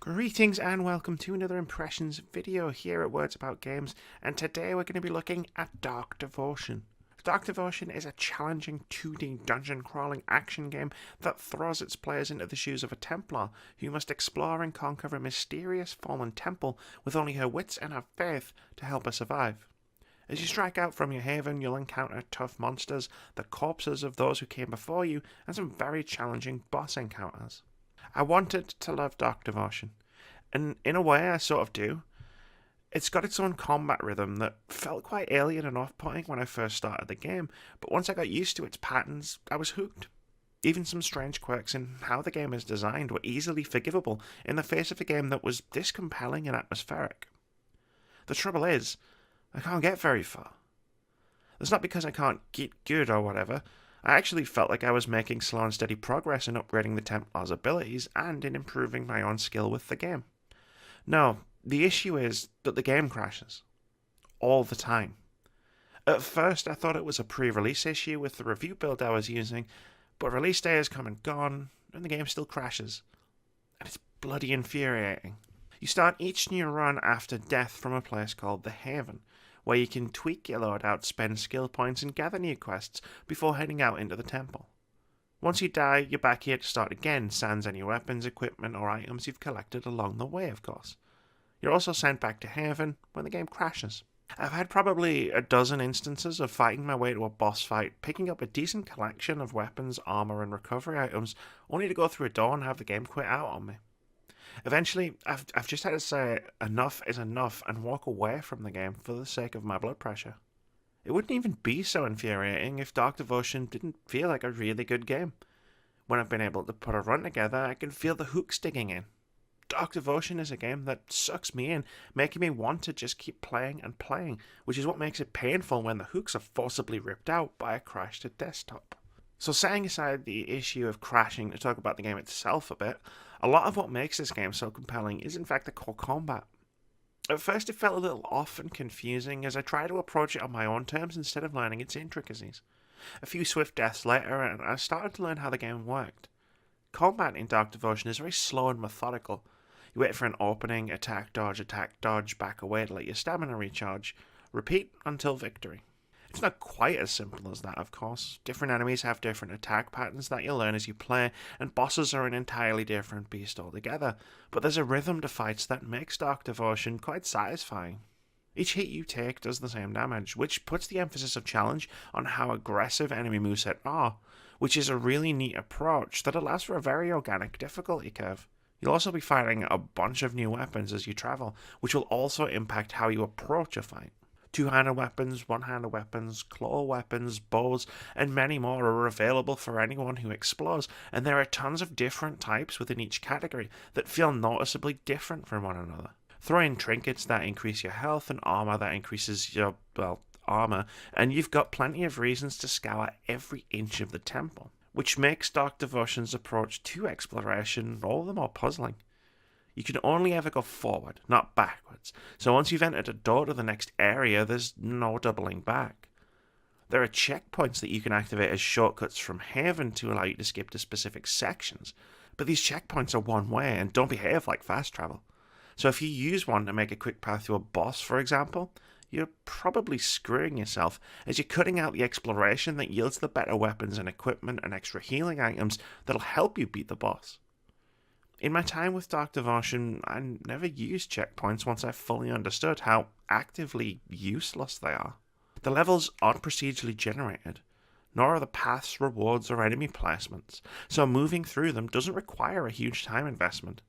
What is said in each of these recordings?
Greetings and welcome to another Impressions video here at Words About Games, and today we're going to be looking at Dark Devotion. Dark Devotion is a challenging 2D dungeon crawling action game that throws its players into the shoes of a Templar who must explore and conquer a mysterious fallen temple with only her wits and her faith to help her survive. As you strike out from your haven, you'll encounter tough monsters, the corpses of those who came before you, and some very challenging boss encounters. I wanted to love Dark Devotion, and in a way I sort of do. It's got its own combat rhythm that felt quite alien and off-putting when I first started the game, but once I got used to its patterns, I was hooked. Even some strange quirks in how the game is designed were easily forgivable in the face of a game that was this compelling and atmospheric. The trouble is, I can't get very far. That's not because I can't get good or whatever. I actually felt like I was making slow and steady progress in upgrading the Templar's abilities and in improving my own skill with the game. No, the issue is that the game crashes. All the time. At first I thought it was a pre-release issue with the review build I was using, but release day has come and gone, and the game still crashes. And it's bloody infuriating. You start each new run after death from a place called the Haven, where you can tweak your loadout, spend skill points, and gather new quests before heading out into the temple. Once you die, you're back here to start again, sans any weapons, equipment, or items you've collected along the way, of course. You're also sent back to Haven when the game crashes. I've had probably a dozen instances of fighting my way to a boss fight, picking up a decent collection of weapons, armor, and recovery items, only to go through a door and have the game quit out on me. Eventually, I've just had to say enough is enough and walk away from the game for the sake of my blood pressure. It wouldn't even be so infuriating if Dark Devotion didn't feel like a really good game. When I've been able to put a run together, I can feel the hooks digging in. Dark Devotion is a game that sucks me in, making me want to just keep playing and playing, which is what makes it painful when the hooks are forcibly ripped out by a crashed desktop. So setting aside the issue of crashing to talk about the game itself a bit, a lot of what makes this game so compelling is in fact the core combat. At first it felt a little off and confusing as I tried to approach it on my own terms instead of learning its intricacies. A few swift deaths later and I started to learn how the game worked. Combat in Dark Devotion is very slow and methodical. You wait for an opening, attack, dodge, back away to let your stamina recharge. Repeat until victory. It's not quite as simple as that, of course. Different enemies have different attack patterns that you'll learn as you play, and bosses are an entirely different beast altogether, but there's a rhythm to fights that makes Dark Devotion quite satisfying. Each hit you take does the same damage, which puts the emphasis of challenge on how aggressive enemy moveset are, which is a really neat approach that allows for a very organic difficulty curve. You'll also be fighting a bunch of new weapons as you travel, which will also impact how you approach a fight. Two-handed weapons, one-handed weapons, claw weapons, bows, and many more are available for anyone who explores, and there are tons of different types within each category that feel noticeably different from one another. Throw in trinkets that increase your health and armor that increases your, armor, and you've got plenty of reasons to scour every inch of the temple, which makes Dark Devotion's approach to exploration all the more puzzling. You can only ever go forward, not backwards, so once you've entered a door to the next area, there's no doubling back. There are checkpoints that you can activate as shortcuts from Haven to allow you to skip to specific sections, but these checkpoints are one way and don't behave like fast travel. So if you use one to make a quick path to a boss, for example, you're probably screwing yourself, as you're cutting out the exploration that yields the better weapons and equipment and extra healing items that'll help you beat the boss. In my time with Dark Devotion, I never used checkpoints once I fully understood how actively useless they are. The levels aren't procedurally generated, nor are the paths, rewards, or enemy placements, so moving through them doesn't require a huge time investment.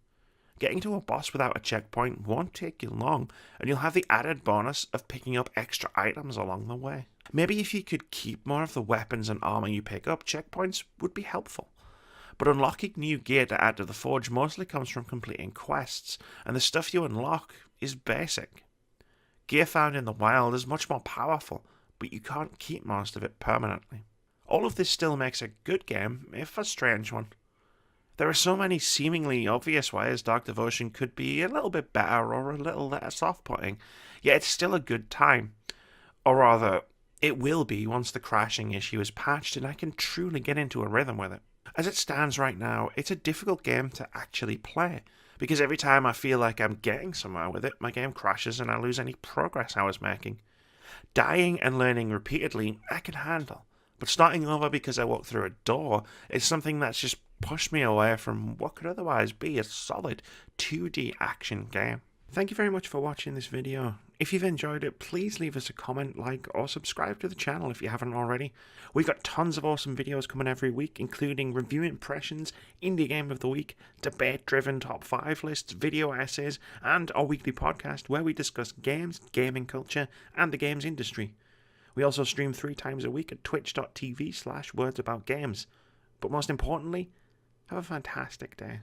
Getting to a boss without a checkpoint won't take you long, and you'll have the added bonus of picking up extra items along the way. Maybe if you could keep more of the weapons and armor you pick up, checkpoints would be helpful. But unlocking new gear to add to the forge mostly comes from completing quests, and the stuff you unlock is basic. Gear found in the wild is much more powerful, but you can't keep most of it permanently. All of this still makes a good game, if a strange one. There are so many seemingly obvious ways Dark Devotion could be a little bit better or a little less off-putting, yet it's still a good time. Or rather, it will be once the crashing issue is patched and I can truly get into a rhythm with it. As it stands right now, it's a difficult game to actually play, because every time I feel like I'm getting somewhere with it, my game crashes and I lose any progress I was making. Dying and learning repeatedly, I can handle, but starting over because I walked through a door is something that's just pushed me away from what could otherwise be a solid 2D action game. Thank you very much for watching this video. If you've enjoyed it, please leave us a comment, like, or subscribe to the channel if you haven't already. We've got tons of awesome videos coming every week, including review impressions, indie game of the week, debate-driven top 5 lists, video essays, and our weekly podcast where we discuss games, gaming culture, and the games industry. We also stream 3 times a week at twitch.tv/wordsaboutgames. But most importantly, have a fantastic day.